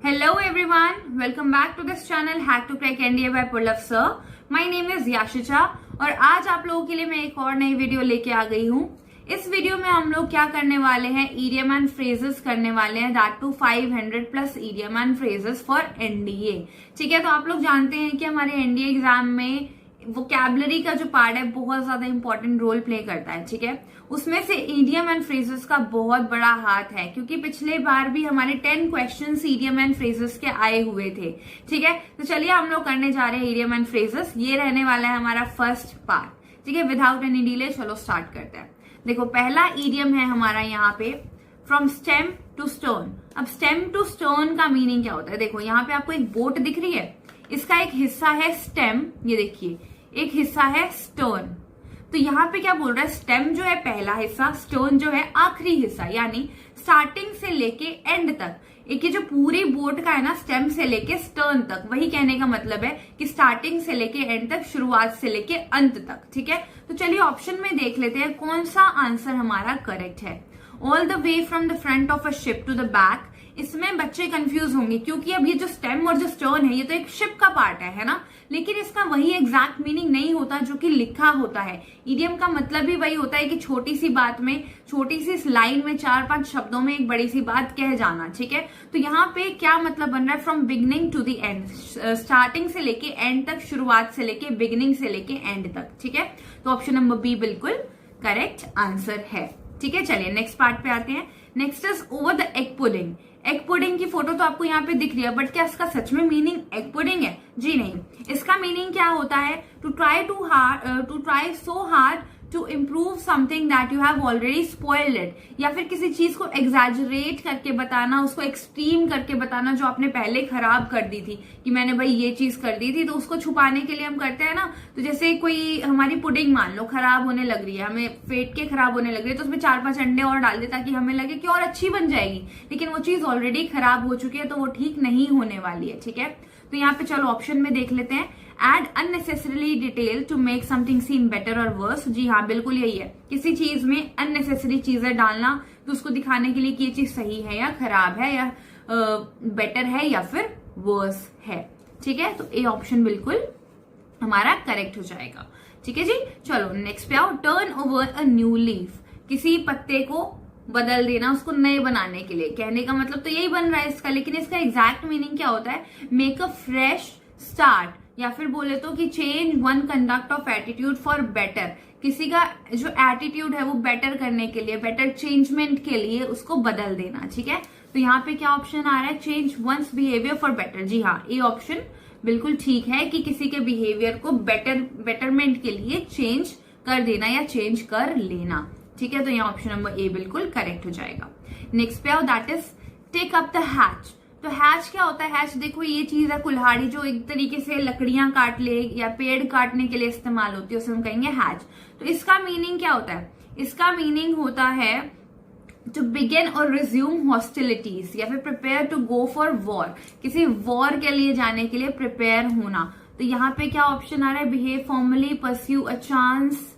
Hello everyone, welcome back to this channel Hack to Crack NDA by Pullav Sir. My name is याशिचा और आज आप लोगों के लिए मैं एक और नई वीडियो लेके आ गई हूँ। इस वीडियो में हम लोग क्या करने वाले हैं, इडियम एंड फ्रेजेस करने वाले हैं, that to 500 plus idiom and phrases for NDA. ठीक है, तो आप लोग जानते हैं कि हमारे एनडीए एग्जाम में वोकैबुलरी का जो पार्ट है बहुत ज्यादा इंपॉर्टेंट रोल प्ले करता है। ठीक है, उसमें से इडियम एंड फ्रेजेस का बहुत बड़ा हाथ है, क्योंकि पिछले बार भी हमारे 10 क्वेश्चंस इडियम एंड फ्रेजेस के आए हुए थे। ठीक है, तो चलिए हम लोग करने जा रहे हैं इडियम एंड फ्रेजेस। ये रहने वाला है हमारा फर्स्ट पार्ट। ठीक है, विदाउट एनी डिले चलो स्टार्ट करते हैं। देखो, पहला इडियम है हमारा यहाँ पे फ्रॉम स्टेम टू स्टोन। अब स्टेम टू स्टोन का मीनिंग क्या होता है? देखो, यहाँ पे आपको एक बोट दिख रही है, इसका एक हिस्सा है स्टेम, ये देखिए, एक हिस्सा है स्टोन। तो यहाँ पे क्या बोल रहा है, स्टेम जो है पहला हिस्सा, स्टोन जो है आखिरी हिस्सा, यानी स्टार्टिंग से लेके एंड तक। एक ये जो पूरी बोट का है ना, स्टेम से लेके स्टर्न तक, वही कहने का मतलब है कि स्टार्टिंग से लेके एंड तक, शुरुआत से लेके अंत तक। ठीक है, तो चलिए ऑप्शन में देख लेते हैं कौन सा आंसर हमारा करेक्ट है। All the way from the front of a ship to the back. इसमें बच्चे कंफ्यूज होंगे, क्योंकि अब ये जो स्टेम और जो स्टोन है ये तो एक शिप का पार्ट है ना, लेकिन इसका वही एग्जैक्ट मीनिंग नहीं होता जो कि लिखा होता है। इडियम का मतलब भी वही होता है कि छोटी सी बात में, छोटी सी लाइन में 4-5 शब्दों में एक बड़ी सी बात कह जाना। ठीक है, तो यहाँ पे क्या मतलब बन रहा है, from beginning to the end, starting से लेके एंड तक, शुरुआत से लेके बिगिनिंग से लेके एंड तक। ठीक है, तो ऑप्शन नंबर बी बिल्कुल करेक्ट आंसर है। ठीक है, चलिए नेक्स्ट पार्ट पे आते हैं। Next is over the egg pudding. Egg pudding की फोटो तो आपको यहाँ पे दिख रही है, बट क्या इसका सच में मीनिंग एग पुडिंग है? जी नहीं। इसका मीनिंग क्या होता है, to try so hard to improve something that you have already spoiled it, या फिर किसी चीज को एग्जैजरेट करके बताना, उसको एक्सट्रीम करके बताना जो आपने पहले खराब कर दी थी, कि मैंने भाई ये चीज कर दी थी, तो उसको छुपाने के लिए हम करते हैं ना। तो जैसे कोई हमारी पुडिंग मान लो खराब होने लग रही है, हमें फेंट के खराब होने लग रही है, तो उसमें 4-5 अंडे और डाल दे ताकि हमें लगे कि और अच्छी बन जाएगी, लेकिन वो चीज ऑलरेडी खराब हो चुकी है, तो वो ठीक नहीं होने वाली है। ठीक है, तो यहाँ पे चलो ऑप्शन में देख लेते हैं। Add unnecessary detail to make something seem better और वर्स। जी हाँ, बिल्कुल यही है, किसी चीज में अननेसेसरी चीजें डालना, तो उसको दिखाने के लिए कि ये चीज सही है या खराब है या बेटर है या फिर वर्स है। ठीक है, तो ए ऑप्शन बिल्कुल हमारा करेक्ट हो जाएगा। ठीक है जी, चलो नेक्स्ट पे आओ। Turn over a new leaf. किसी पत्ते को बदल देना, उसको नए बनाने के लिए। कहने का मतलब तो यही बन रहा है इसका, लेकिन इसका एग्जैक्ट मीनिंग क्या होता है, मेक अ फ्रेश स्टार्ट, या फिर बोले तो कि change one conduct of attitude for better. किसी का जो एटीट्यूड है वो बेटर करने के लिए, बेटर चेंजमेंट के लिए उसको बदल देना। ठीक है, तो यहाँ पे क्या ऑप्शन आ रहा है, change once behaviour for better. जी हाँ, ये ऑप्शन बिल्कुल ठीक है कि किसी के बिहेवियर को बेटरमेंट के लिए चेंज कर देना या चेंज कर लेना। ठीक है, तो यहाँ ऑप्शन नंबर ए बिल्कुल करेक्ट हो जाएगा। नेक्स्ट पे आओ, that is take up the hatch. तो हैच क्या होता है? हैच देखो, ये चीज है कुल्हाड़ी, जो एक तरीके से लकड़ियां काट ले या पेड़ काटने के लिए इस्तेमाल होती है, उसे हम कहेंगे हैच। तो इसका मीनिंग क्या होता है? इसका मीनिंग होता है टू बिगिन और रिज्यूम हॉस्टिलिटीज, या फिर prepare to go for war, किसी वॉर के लिए जाने के लिए प्रिपेयर होना। तो यहाँ पे क्या ऑप्शन आ रहा है, behave formally, pursue a chance,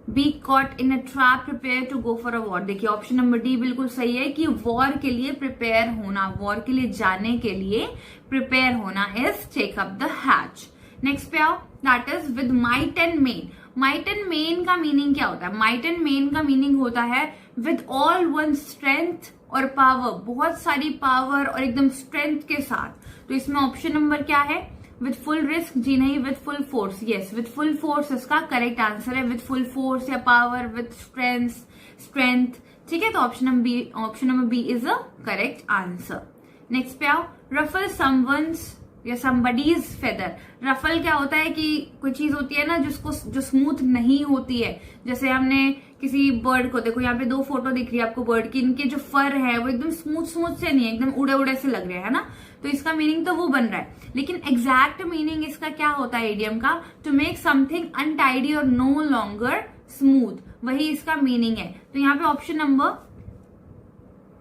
be caught in a trap, prepare to go for a war. देखिए ऑप्शन नंबर डी बिल्कुल सही है कि वॉर के लिए प्रिपेयर होना, वॉर के लिए जाने के लिए प्रिपेयर होना is take up the hatch. Next पे आओ, that is with might and main. Might and main का मीनिंग क्या होता है? माइट एंड मेन का मीनिंग होता है विद ऑल वन स्ट्रेंथ और पावर, बहुत सारी पावर और एकदम स्ट्रेंथ के साथ। तो इसमें ऑप्शन नंबर क्या है, विद फुल रिस्क? जी नहीं, with full force. Yes, with full force इसका करेक्ट आंसर है, विद फुल फोर्स या पावर, विद स्ट्रेंथ। ठीक है, तो option number B is a correct answer. Next पे आओ, रफल समवंस या समबडीज फेदर। रफल क्या होता है कि कोई चीज होती है ना जो स्मूथ नहीं होती है। जैसे हमने किसी बर्ड को, देखो यहाँ पे 2 फोटो दिख रही है आपको बर्ड की, इनके जो फर है वो एकदम स्मूथ से नहीं है, एकदम उड़े उड़े से लग रहे हैं ना, तो इसका मीनिंग तो वो बन रहा है। लेकिन एग्जैक्ट मीनिंग इसका क्या होता है इडियम का, टू मेक समथिंग अनटाइडी और नो लॉन्गर स्मूथ, वही इसका मीनिंग है। तो यहाँ पे ऑप्शन नंबर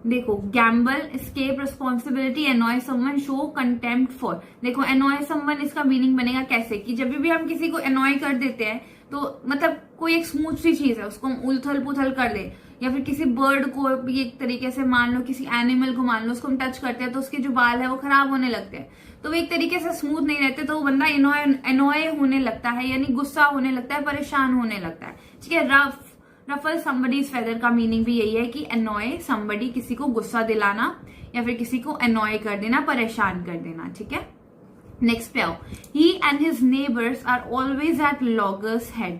देखो, Gamble, escape responsibility, annoy someone, show contempt for. देखो एनॉय समवन इसका मीनिंग बनेगा कैसे, कि जब भी हम किसी को एनॉय कर देते हैं, तो मतलब कोई एक स्मूथ सी चीज है उसको हम उथल पुथल कर दे, या फिर किसी बर्ड को भी एक तरीके से मान लो, किसी एनिमल को मान लो, उसको हम टच करते हैं तो उसके जो बाल है वो खराब होने लगते हैं, तो वो एक तरीके से स्मूथ नहीं रहते, तो वो बंदा एनॉय होने लगता है, यानी गुस्सा होने लगता है, परेशान होने लगता है। ठीक है, रफल समबडीज फेदर का मीनिंग भी यही है कि एनॉय समबडी, किसी को गुस्सा दिलाना या फिर किसी को एनॉय कर देना, परेशान कर देना। ठीक है, नेक्स्ट पे आओ। He and his neighbours are always at loggerheads.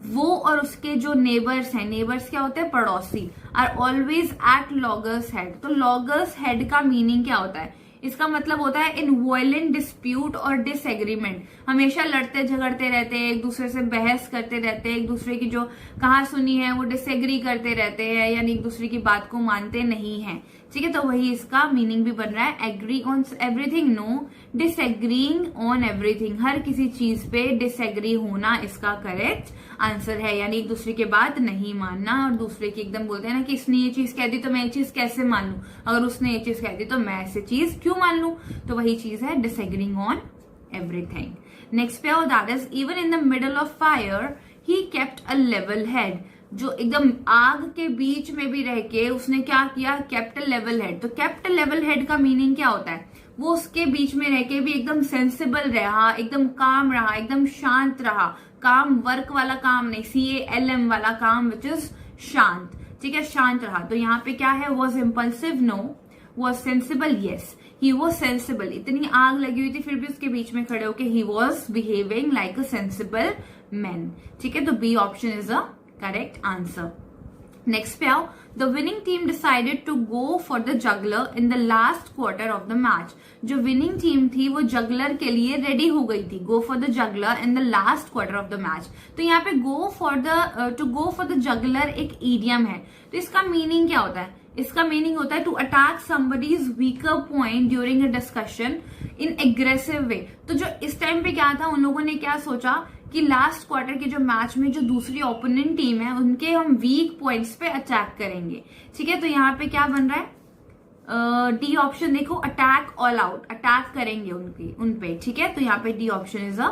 वो और उसके जो नेबर्स हैं, नेबर्स क्या होते हैं, पड़ोसी, are always at loggerheads. तो लॉगर्स हेड का मीनिंग क्या होता है, इसका मतलब होता है इन वायलेंट डिस्प्यूट और डिसएग्रीमेंट। हमेशा लड़ते झगड़ते रहते हैं, एक दूसरे से बहस करते रहते हैं, एक दूसरे की जो कहा सुनी है वो डिसएग्री करते रहते हैं, यानी एक दूसरे की बात को मानते नहीं हैं। ठीक है, तो वही इसका मीनिंग भी बन रहा है, agree on everything, no disagreeing on everything. हर किसी चीज पे डिसएग्री होना इसका करेक्ट आंसर है, यानी एक दूसरे की बात नहीं मानना, और दूसरे की एकदम बोलते हैं ना कि इसने ये चीज कह दी तो मैं ये चीज कैसे मान लूं, अगर उसने ये चीज कह दी तो मैं ऐसे चीज क्यों मान लूं, तो वही चीज है डिसएग्रीइंग ऑन एवरीथिंग। नेक्स्ट पे आओ, that is even in the middle of fire he kept a level head. जो एकदम आग के बीच में भी रह के उसने क्या किया, केप्ट अ लेवल हेड। तो केप्ट अ लेवल हेड का मीनिंग क्या होता है, वो उसके बीच में रह के भी एकदम सेंसिबल रहा, एकदम काम रहा, एकदम शांत रहा। काम वर्क वाला काम नहीं, CALM वाला काम, विच इज शांत। ठीक है, शांत रहा। तो यहाँ पे क्या है, was impulsive, no, was sensible, yes, he was sensible. इतनी आग लगी हुई थी फिर भी उसके बीच में खड़े होके he was behaving like a sensible man. ठीक है, तो B option is a correct answer. Next पे आओ, the winning team decided to go for the jugular in the last quarter of the match. जो विनिंग टीम थी वो jugular के लिए रेडी हो गई थी, go for the jugular in the last quarter of the match. तो यहाँ पे गो फॉर द जगलर एक ईडियम है, तो इसका मीनिंग क्या होता है, इसका मीनिंग होता है to attack somebody's weaker point during a discussion in aggressive way. तो जो इस टाइम पे क्या था, उन लोगों ने क्या सोचा कि लास्ट क्वार्टर के जो मैच में जो दूसरी ओपोनेंट टीम है उनके हम वीक पॉइंट्स पे अटैक करेंगे। ठीक है, तो यहाँ पे क्या बन रहा है, डी ऑप्शन देखो, अटैक ऑल आउट, अटैक करेंगे उन पे। ठीक है, तो यहाँ पे D option is a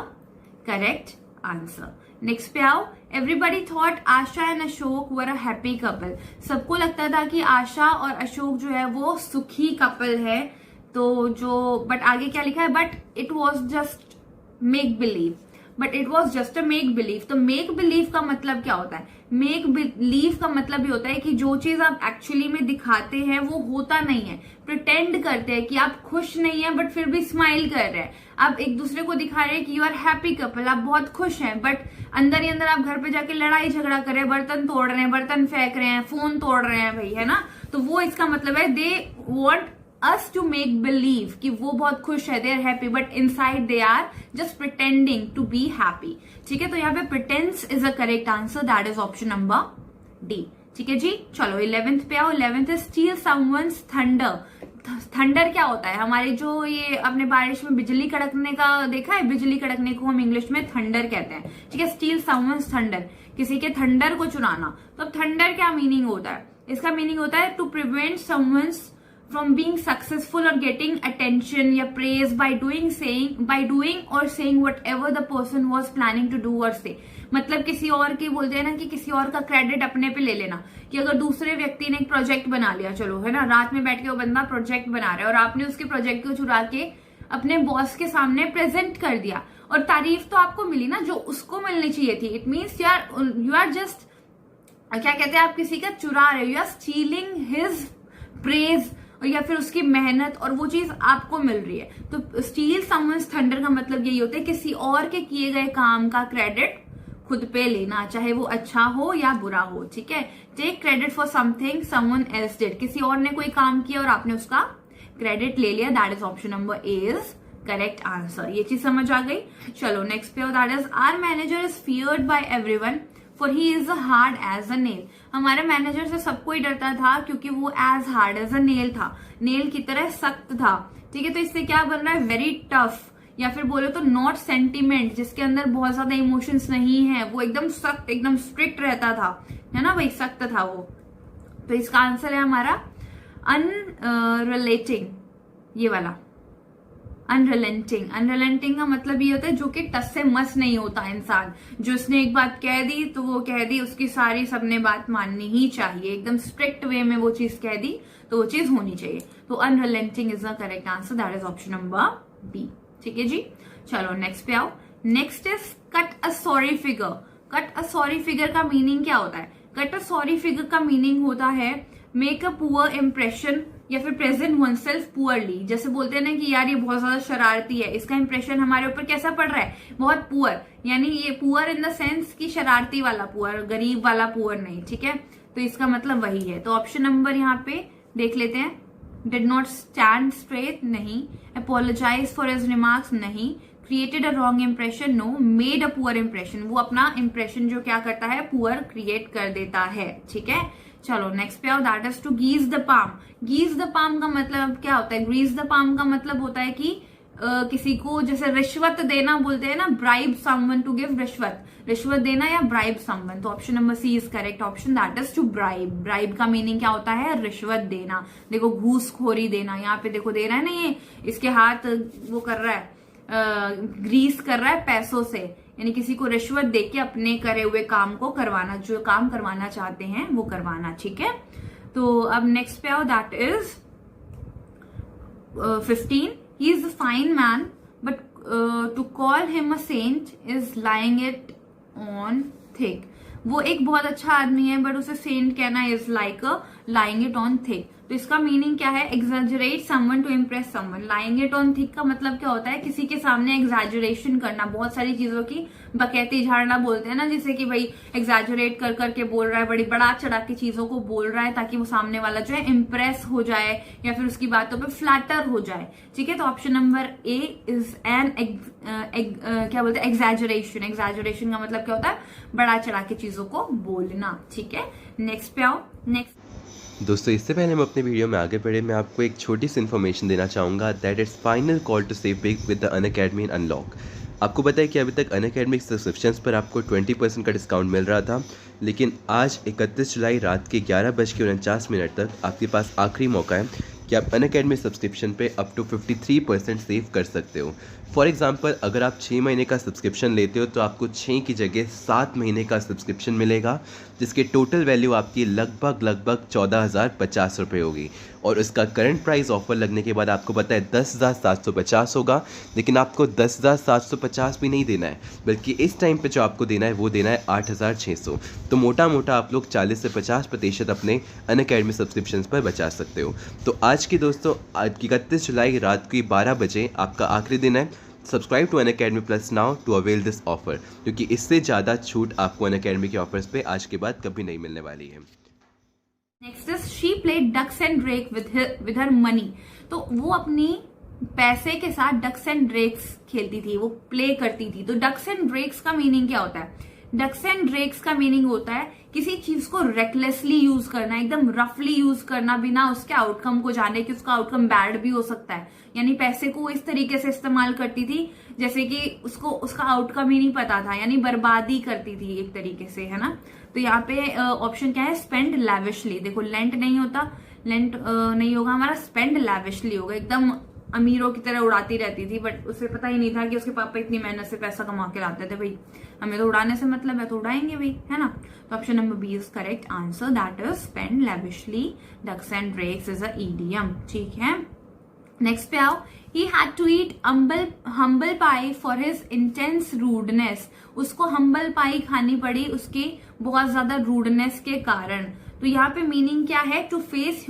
correct answer. Next पे आओ, everybody thought Asha and Ashok were a happy couple. सबको लगता था कि आशा और अशोक जो है वो सुखी कपल है। तो जो बट आगे क्या लिखा है, but it was just make believe, but it was just a make believe. तो मेक बिलीव का मतलब क्या होता है, मेक बिलीव का मतलब ये होता है कि जो चीज आप एक्चुअली में दिखाते हैं वो होता नहीं है, प्रिटेंड करते हैं कि आप खुश नहीं है बट फिर भी स्माइल कर रहे हैं। आप एक दूसरे को दिखा रहे हैं कि यू आर हैप्पी कपल, आप बहुत खुश हैं, बट अंदर ही अंदर आप घर पे जाके लड़ाई झगड़ा कर रहे हैं, बर्तन तोड़ रहे हैं, बर्तन फेंक रहे हैं, फोन तोड़ रहे हैं भाई, है ना। तो वो इसका मतलब है, they want us to make believe कि वो बहुत खुश है, they are happy, but inside they are just pretending to be happy। ठीक है, तो यहाँ पे pretense is a correct answer, that is option number D। ठीक है जी, चलो 11th पे आओ। 11th is steal someone's thunder। Thunder क्या होता है, हमारे जो ये अपने बारिश में बिजली कड़कने का देखा है, बिजली कड़कने को हम इंग्लिश में थंडर कहते हैं। ठीक है, स्टील समवन्स थंडर, किसी के थंडर को चुराना। तो अब थंडर क्या मीनिंग होता है, इसका मीनिंग होता है to prevent someone's from being successful or getting attention या praise by doing or saying whatever the person was planning to do or say। मतलब किसी और की बोलते हैं ना कि किसी और का क्रेडिट अपने पे ले लेना, कि अगर दूसरे व्यक्ति ने एक प्रोजेक्ट बना लिया, चलो है ना, रात में बैठ के वो बंदा प्रोजेक्ट बना रहा है और आपने उसके प्रोजेक्ट को चुरा के अपने बॉस के सामने प्रेजेंट कर दिया, और तारीफ तो आपको मिली ना जो उसको मिलनी चाहिए थी। It means you are just क्या कहते हैं, आप किसी का चुरा रहे हो, you are stealing his praise या फिर उसकी मेहनत, और वो चीज आपको मिल रही है। तो स्टील समवन्स थंडर का मतलब यही होता है किसी और के किए गए काम का क्रेडिट खुद पे लेना, चाहे वो अच्छा हो या बुरा हो। ठीक है, take credit for something someone else did, किसी और ने कोई काम किया और आपने उसका क्रेडिट ले लिया, that is option number A is correct answer. ये चीज समझ आ गई। चलो नेक्स्ट पे, that is our manager is feared by everyone for he is hard as a nail. हमारे मैनेजर से सबको ही डरता था क्योंकि वो as hard as a nail था, नेल की तरह सख्त था। ठीक है, तो इससे क्या बन रहा है, वेरी टफ, या फिर बोले तो नॉट सेंटिमेंट, जिसके अंदर बहुत ज्यादा इमोशंस नहीं है, वो एकदम सख्त, एकदम स्ट्रिक्ट रहता था, है ना भाई, सख्त था वो। तो इसका आंसर है हमारा अनरिलेटिंग, ये वाला। अनरिलेंटिंग। अनरिलेंटिंग का मतलब ये होता है जो कि टस से मस नहीं होता इंसान, जो उसने एक बात कह दी तो वो कह दी, उसकी सारी सबने बात माननी ही चाहिए, एकदम स्ट्रिक्ट वे में वो चीज कह दी तो वो चीज होनी चाहिए। तो unrelenting is the correct answer, that is option number B. ठीक है जी, चलो नेक्स्ट पे आओ। Next is cut a sorry figure. Cut a sorry figure का मीनिंग क्या होता है? कट अ सॉरी फिगर का मीनिंग होता है मेक अ पुअर इंप्रेशन या फिर प्रेजेंट वनसेल्फ पुअरली। जैसे बोलते हैं ना कि यार ये बहुत ज्यादा शरारती है, इसका इंप्रेशन हमारे ऊपर कैसा पड़ रहा है, बहुत पुअर, यानी ये पुअर इन द सेंस कि शरारती वाला पुअर, गरीब वाला पुअर नहीं। ठीक है, तो इसका मतलब वही है। तो ऑप्शन नंबर यहाँ पे देख लेते हैं। डिड नॉट स्टैंड स्ट्रेट, नहीं। अपोलोजाइज फॉर हिज रिमार्क्स, नहीं। Created a wrong impression, no. Made a poor impression, वो अपना इंप्रेशन जो क्या करता है, पुअर क्रिएट कर देता है। ठीक है, चलो नेक्स्ट पे आओ। That is to grease the palm. Grease the palm का मतलब क्या होता है? ग्रीज द पाम का मतलब होता है कि किसी को जैसे रिश्वत देना बोलते हैं ना, ब्राइब समवन, टू गिव रिश्वत, रिश्वत देना या ब्राइब समवन। तो option number C is correct option, that is to bribe. Bribe का मीनिंग क्या होता है? रिश्वत देना। देखो घूसखोरी देना, यहाँ पे देखो दे रहा है ना, ये इसके हाथ वो कर रहा है, ग्रीस कर रहा है पैसों से, यानी किसी को रिश्वत देके अपने करे हुए काम को करवाना, जो काम करवाना चाहते हैं वो करवाना। ठीक है, तो अब नेक्स्ट पे आओ। That is 15। He is a fine man but to call him a saint is lying it on thick. वो एक बहुत अच्छा आदमी है बट उसे सेंट कहना is like lying it on thick. तो इसका मीनिंग क्या है? Exaggerate someone to impress someone. Lying it on thick का मतलब क्या होता है? किसी के सामने एग्जैजरेशन करना, बहुत सारी चीजों की बकैती झाड़ना बोलते हैं ना, जैसे कि भाई एग्जैजरेट कर करके बोल रहा है, बड़ी बड़ा चढ़ा के चीजों को बोल रहा है ताकि वो सामने वाला जो है इम्प्रेस हो जाए या फिर उसकी बातों पे फ्लैटर हो जाए। ठीक है, तो option number A is an क्या बोलते हैं, एग्जैजरेशन। एग्जैजरेशन का मतलब क्या होता है? बड़ा चढ़ा के चीजों को बोलना। ठीक है, नेक्स्ट पे आओ। नेक्स्ट दोस्तों, इससे पहले हम अपने वीडियो में आगे बढ़े, मैं आपको एक छोटी सी इन्फॉर्मेशन देना चाहूँगा। That is final call to save big with the Unacademy unlock. आपको पता है कि अभी तक अनअकैडमी सब्सक्रिप्शंस पर आपको 20% का डिस्काउंट मिल रहा था, लेकिन आज 31 जुलाई रात के 11:49 तक आपके पास आखिरी मौका है कि आप अनअकैडमी सब्सक्रिप्शन पे अप टू 53% सेव कर सकते हो। फॉर एग्जांपल, अगर आप 6 महीने का सब्सक्रिप्शन लेते हो तो आपको 6 की जगह 7 महीने का सब्सक्रिप्शन मिलेगा, जिसके टोटल वैल्यू आपकी लगभग 14,050 रुपये होगी। और उसका करंट प्राइस ऑफर लगने के बाद आपको पता है 10,750 होगा, लेकिन आपको 10,750 भी नहीं देना है, बल्कि इस टाइम पे जो आपको देना है वो देना है 8,600। तो मोटा मोटा आप लोग 40 से 50% अपने अनअकैडमी सब्सक्रिप्शन पर बचा सकते हो। तो आज की दोस्तों, आज की 31 जुलाई रात की 12 बजे आपका आखिरी दिन है। Subscribe to Unacademy plus now to avail this offer, क्योंकि इससे ज़्यादा छूट आपको अनअकैडमी के ऑफर्स पे आज के बाद कभी नहीं मिलने वाली है। Next is she played ducks and drake with her money. तो वो अपनी पैसे के साथ डक्स एंड ड्रेक्स खेलती थी, वो प्ले करती थी। तो डक्स एंड ड्रेक्स का मीनिंग क्या होता है? डक्स एंड ड्रेक्स का मीनिंग होता है किसी चीज को रेकलेसली यूज करना, एकदम रफली यूज करना, बिना उसके आउटकम को जाने कि उसका आउटकम बैड भी हो सकता है। यानी पैसे को इस तरीके से इस्तेमाल करती थी जैसे कि उसको उसका आउटकम ही नहीं पता था, यानी बर्बादी करती थी एक तरीके से, है ना। तो यहाँ पे ऑप्शन क्या है? Spend lavishly. देखो लेंट नहीं होता, लेंट नहीं होगा हमारा, स्पेंड लैविशली होगा। एकदम अमीरों की तरह उड़ाती रहती थी, बट उसे पता ही नहीं था कि उसके पापा इतनी मेहनत से पैसा कमा के लाते थे। भाई हमें तो उड़ाने से मतलब है, तो उड़ाएंगे भाई, है ना। तो option number B is correct answer, that is spend lavishly. Ducks and drakes is a idiom. ठीक है, नेक्स्ट पे आओ। He had to eat humble pie for his intense rudeness. उसको humble pie खानी पड़ी उसकी बहुत ज्यादा rudeness के कारण। तो यहाँ पे मीनिंग क्या है? To face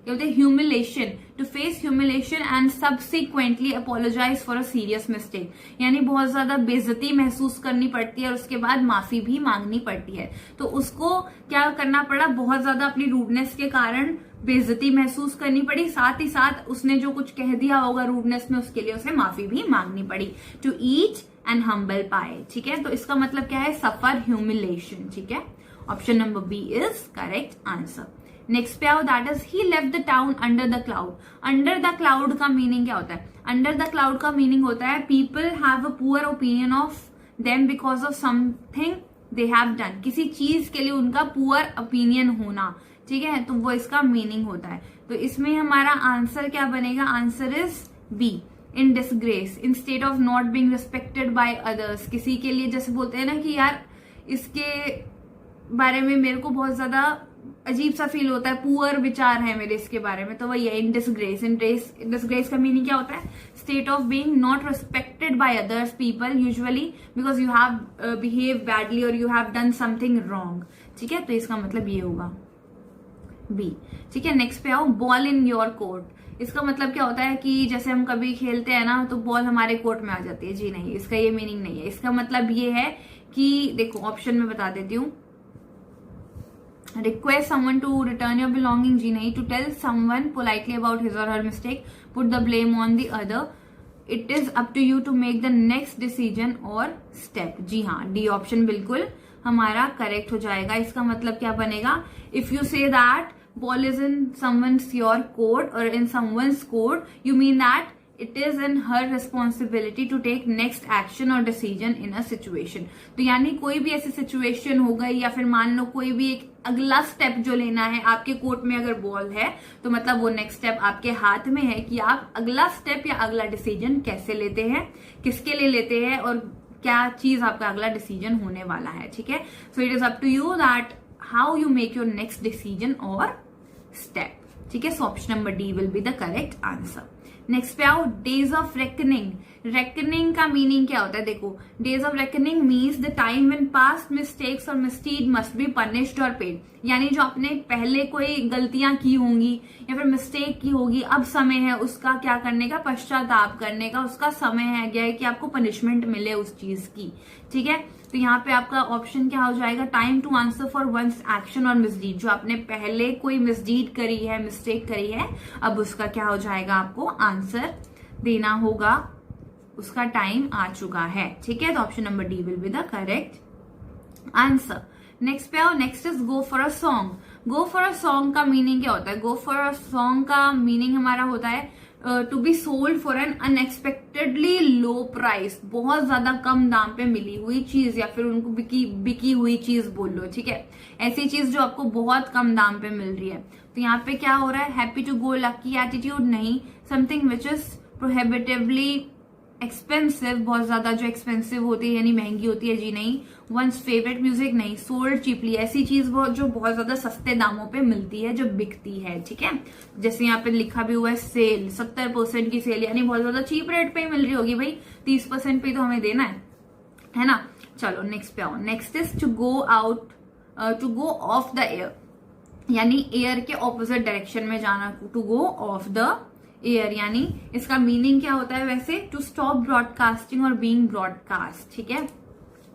humiliation, to face humiliation and subsequently apologise for a serious mistake. यानी बहुत ज्यादा बेइज्जती महसूस करनी पड़ती है और उसके बाद माफी भी मांगनी पड़ती है। तो उसको क्या करना पड़ा? बहुत ज्यादा अपनी रूडनेस के कारण बेइज्जती महसूस करनी पड़ी, साथ ही साथ उसने जो कुछ कह दिया होगा रूडनेस में, उसके लिए उसे माफी भी मांगनी पड़ी। To eat and humble pie. ठीक है, तो इसका मतलब क्या है? Suffer humiliation. ठीक है, option number B is correct answer. Next पे आओ। That is he left the town under the cloud. Under the cloud का मीनिंग क्या होता है? अंडर द क्लाउड का मीनिंग होता है people have a poor opinion of them because of something they have done. किसी चीज के लिए उनका पुअर ओपिनियन होना, ठीक है, तो वो इसका मीनिंग होता है। तो इसमें हमारा आंसर क्या बनेगा? Answer is B, in disgrace instead of not being respected by others. किसी के लिए जैसे बोलते हैं ना कि यार इसके बारे में मेरे को बहुत ज्यादा अजीब सा फील होता है, पुअर विचार है मेरे इसके बारे में, तो वही है इन डिसग्रेस। इन डिसग्रेस का मीनिंग क्या होता है? State of being not respected by others people usually because you have behave badly और you have done something wrong. ठीक है, तो इसका मतलब ये होगा बी। ठीक है, नेक्स्ट पे आओ, बॉल इन योर कोर्ट। इसका मतलब क्या होता है कि जैसे हम कभी खेलते हैं ना तो बॉल हमारे कोर्ट में आ जाती है। जी नहीं, इसका ये मीनिंग नहीं है। इसका मतलब ये है कि देखो ऑप्शन में बता देती हूँ, request someone to return your belonging, जी नहीं, to tell someone politely about his or her mistake, put the blame on the other, it is up to you to make the next decision or step। जी हाँ, D option बिल्कुल हमारा correct हो जाएगा। इसका मतलब क्या बनेगा? If you say that ball is in someone's your court or in someone's court, you mean that it is in her responsibility to take next action or decision in a situation। तो यानी कोई भी ऐसी situation हो गई या फिर मान लो कोई भी एक अगला स्टेप जो लेना है, आपके कोर्ट में अगर बॉल है तो मतलब वो नेक्स्ट स्टेप आपके हाथ में है कि आप अगला स्टेप या अगला डिसीजन कैसे लेते हैं, किसके लिए लेते हैं और क्या चीज आपका अगला डिसीजन होने वाला है। ठीक है, so it is up to you that how you make your next decision और स्टेप। ठीक है, so option number D will be the correct answer. Next पे आओ, डेज ऑफ रेकनिंग। रेकनिंग का मीनिंग क्या होता है? देखो, days of reckoning means the time when past mistakes और मिसडीड मस्ट बी पनिश्ड और पेड। यानी जो आपने पहले कोई गलतियां की होंगी या फिर मिस्टेक की होगी, अब समय है उसका क्या करने का? पश्चाताप करने का। उसका समय है गया है कि आपको पनिशमेंट मिले उस चीज की। ठीक है, तो यहाँ पे आपका ऑप्शन क्या हो जाएगा? Time to answer for one's action और मिसडीड। जो आपने पहले कोई मिसडीड करी है, मिस्टेक करी है, अब उसका क्या हो जाएगा? आपको आंसर देना होगा, उसका टाइम आ चुका है। ठीक है, तो option number D will be the correct answer. Next पे आओ, next is go for a song. Go for a song का मीनिंग क्या होता है? गो फॉर अ सॉन्ग का मीनिंग हमारा होता है to be sold for an unexpectedly low price. बहुत ज्यादा कम दाम पे मिली हुई चीज या फिर उनको बिकी हुई चीज बोल लो। ठीक है, ऐसी चीज जो आपको बहुत कम दाम पे मिल रही है। तो यहाँ पे क्या हो रहा है? Happy to go lucky attitude नहीं, something which is prohibitively expensive, बहुत ज्यादा जो एक्सपेंसिव होती है यानी महंगी होती है। जी नहीं, वंस फेवरेट म्यूजिक नहीं, सोल्ड चीपली, ऐसी चीज जो बहुत ज्यादा सस्ते दामों पे मिलती है, जो बिकती है। ठीक है, जैसे यहाँ पे लिखा भी हुआ है सेल, 70% की सेल, यानी बहुत ज्यादा चीप रेट पे मिल रही होगी भाई, 30% पे तो हमें देना है ना। चलो नेक्स्ट पे आओ, next is to go out, to go off the air, यानी एयर के ऑपोजिट डायरेक्शन में जाना। To go off the air यानी इसका मीनिंग क्या होता है वैसे? To stop broadcasting or being broadcast. ठीक है,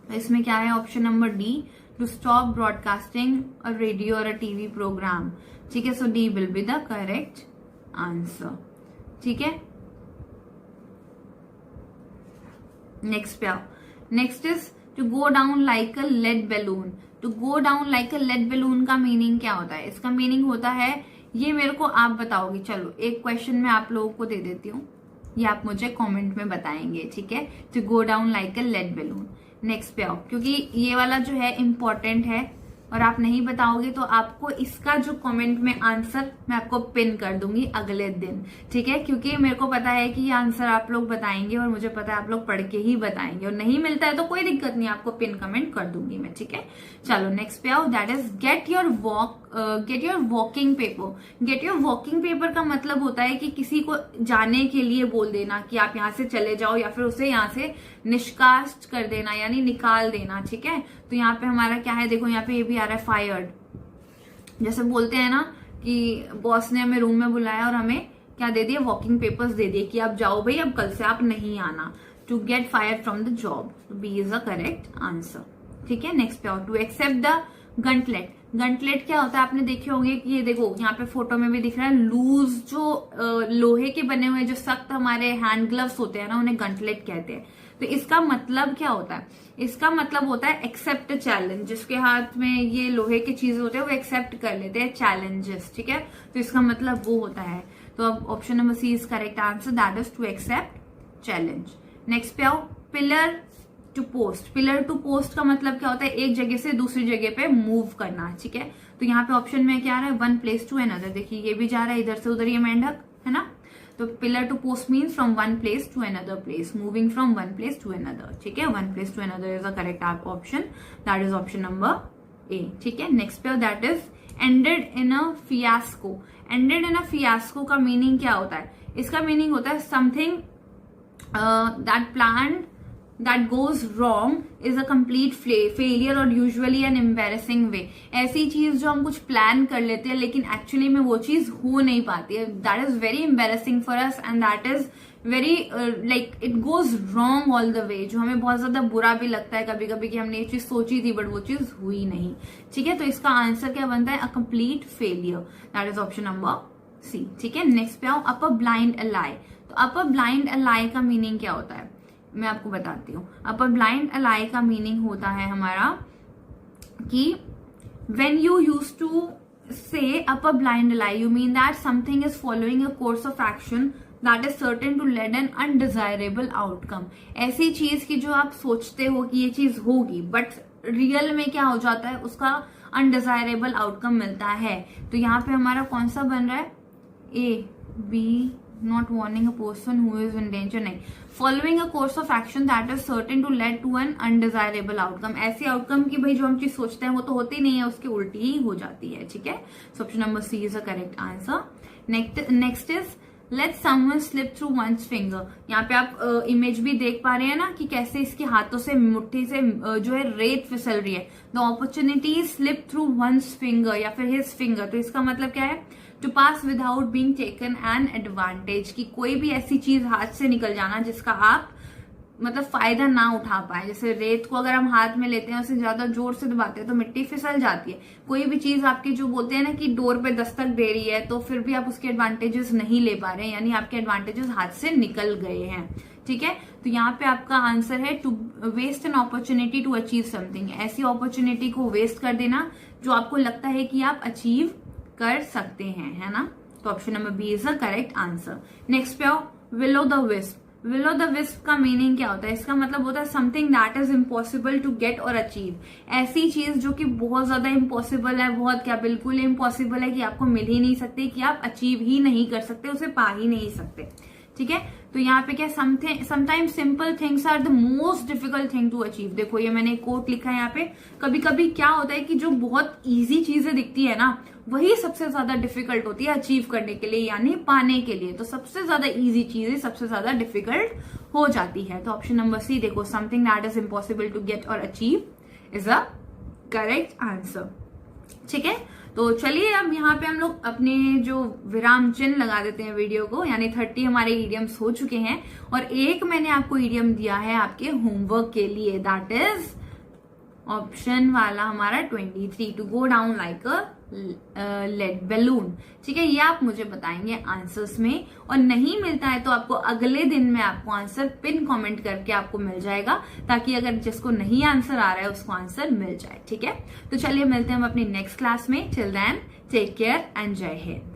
तो इसमें क्या है? Option number D, to stop broadcasting a radio or a TV programme. ठीक है, so D will be the correct answer. ठीक है, नेक्स्ट पे आओ, next is to go down like a lead balloon. To go down like a lead balloon का meaning क्या होता है? इसका मीनिंग होता है, ये मेरे को आप बताओगे। चलो एक क्वेश्चन मैं आप लोगों को दे देती हूँ, ये आप मुझे कमेंट में बताएंगे। ठीक है, to go down like a lead balloon. Next पे आओ, क्योंकि ये वाला जो है इम्पोर्टेंट है और आप नहीं बताओगे तो आपको इसका जो कमेंट में आंसर मैं आपको पिन कर दूंगी अगले दिन। ठीक है, क्योंकि मेरे को पता है कि ये आंसर आप लोग बताएंगे और मुझे पता है आप लोग पढ़ के ही बताएंगे, और नहीं मिलता है तो कोई दिक्कत नहीं, आपको पिन कमेंट कर दूंगी मैं। ठीक है, चलो नेक्स्ट पे आओ, that is get your walking paper. Get your walking paper का मतलब होता है कि किसी को जाने के लिए बोल देना कि आप यहाँ से चले जाओ, या फिर उसे यहाँ से निष्कास्ट कर देना यानी निकाल देना। ठीक है, तो यहाँ पे हमारा क्या है? देखो यहाँ पे ये भी आ रहा है फायर्ड। जैसे बोलते हैं ना कि बॉस ने हमें रूम में बुलाया और हमें क्या दे दिया? वॉकिंग पेपर्स दे दिए कि आप जाओ भाई, अब कल से आप नहीं आना। To get fired from the job, B is a correct answer. ठीक है, नेक्स्ट पे आओ, to accept the gauntlet. Gauntlet क्या होता है? आपने देखे होंगे कि ये देखो यहाँ पे फोटो में भी दिख रहा है, लूज जो लोहे के बने हुए जो सख्त हमारे हैंड ग्लव्स होते हैं ना, उन्हें गंटलेट कहते हैं। तो इसका मतलब क्या होता है? इसका मतलब होता है एक्सेप्ट चैलेंज। जिसके हाथ में ये लोहे की चीजें होते हैं वो एक्सेप्ट कर लेते हैं चैलेंजेस। ठीक है, तो इसका मतलब वो होता है। तो अब option number C is correct answer, that is to accept challenge. Next पे आओ, pillar to post. Pillar to post का मतलब क्या होता है? एक जगह से दूसरी जगह पे मूव करना। ठीक है, तो यहाँ पे ऑप्शन में क्या आ रहा है? One place to another. देखिए ये भी जा रहा है इधर से उधर, ये मेंढक है ना। तो pillar to post means from one place to another place, moving from one place to another, ठीक है। One place to another is the correct option, that is option number A, ठीक है। नेक्स्ट पे that is ended in a fiasco. Ended in a fiasco का meaning क्या होता है? इसका मीनिंग होता है something that plan that goes wrong is a complete failure और usually an embarrassing way। ऐसी चीज जो हम कुछ प्लान कर लेते हैं लेकिन एक्चुअली में वो चीज हो नहीं पाती है, that is very embarrassing for us and that is very like it goes wrong all the way, जो हमें बहुत ज्यादा बुरा भी लगता है कभी कभी कि हमने ये चीज सोची थी बट वो चीज हुई नहीं, ठीक है। तो इसका आंसर क्या बनता है? A complete failure, that is option number C, ठीक है। नेक्स्ट पे आओ, अपर ब्लाइंड अलाई। तो अपर ब्लाइंड अलाई का मीनिंग क्या होता है मैं आपको बताती हूँ। अपर ब्लाइंड अलाई का मीनिंग होता है हमारा कि when you used to say upper blind lie you mean that something is following a course of action that is certain to lead an undesirable outcome। ऐसी चीज की जो आप सोचते हो कि ये चीज होगी बट रियल में क्या हो जाता है, उसका अनडिजायरेबल आउटकम मिलता है। तो यहाँ पे हमारा कौन सा बन रहा है? A, B, not warning a person who is in danger, नहीं, following a course of action that is certain to lead to an undesirable outcome. ऐसी आउटकम की भाई जो हम चीज सोचते हैं वो तो होती नहीं है, उसकी उल्टी ही हो जाती है, ठीक है। So option number C is a correct answer. Next is let someone slip through one's finger. यहाँ पे आप इमेज भी देख पा रहे हैं ना कि कैसे इसके हाथों से, मुट्ठी से जो है रेत फिसल रही है। The opportunity slip through one's finger या फिर हिज फिंगर। तो इसका मतलब क्या है? To pass without being taken an advantage, की कोई भी ऐसी चीज हाथ से निकल जाना जिसका आप मतलब फायदा ना उठा पाए। जैसे रेत को अगर हम हाथ में लेते हैं उसे ज्यादा जोर से दबाते हैं तो मिट्टी फिसल जाती है। कोई भी चीज आपकी जो बोलते हैं ना कि डोर पे दस्तक दे रही है तो फिर भी आप उसके एडवांटेजेस नहीं ले पा रहे हैं, यानी आपके एडवांटेजेस हाथ से निकल गए हैं, ठीक है। तो यहाँ पे आपका आंसर है to waste an opportunity to achieve something. ऐसी अपॉर्चुनिटी को वेस्ट कर देना जो आपको लगता है कि आप अचीव कर सकते हैं, है ना। तो option number B is the correct answer. Next पे आओ, will o the wisp. Will o the wisp का मीनिंग क्या होता है? इसका मतलब होता है something that is impossible to get और अचीव। ऐसी चीज जो कि बहुत ज्यादा इम्पॉसिबल है, बहुत क्या बिल्कुल इम्पॉसिबल है कि आपको मिल ही नहीं सकती, कि आप अचीव ही नहीं कर सकते, उसे पा ही नहीं सकते, ठीक है। तो यहाँ पे क्या, sometimes simple things are the most difficult thing to achieve. देखो ये मैंने एक कोट लिखा है यहाँ पे। कभी कभी क्या होता है कि जो बहुत इजी चीजें दिखती है ना वही सबसे ज्यादा डिफिकल्ट होती है अचीव करने के लिए, यानी पाने के लिए। तो सबसे ज्यादा इजी चीजें सबसे ज्यादा डिफिकल्ट हो जाती है। तो ऑप्शन नंबर सी देखो, something that is impossible to get और achieve is a correct answer, ठीक है। तो चलिए अब यहाँ पे हम लोग अपने जो विराम चिन्ह लगा देते हैं वीडियो को, यानी 30 हमारे ईडियम्स हो चुके हैं और एक मैंने आपको ईडियम दिया है आपके होमवर्क के लिए, दैट इज ऑप्शन वाला हमारा 23, to go down like a lead balloon, ठीक है। ये आप मुझे बताएंगे आंसर्स में, और नहीं मिलता है तो आपको अगले दिन में आपको आंसर पिन कमेंट करके आपको मिल जाएगा, ताकि अगर जिसको नहीं आंसर आ रहा है उसको आंसर मिल जाए, ठीक है। तो चलिए मिलते हैं हम अपनी नेक्स्ट क्लास में। Till then take care and जय हिंद।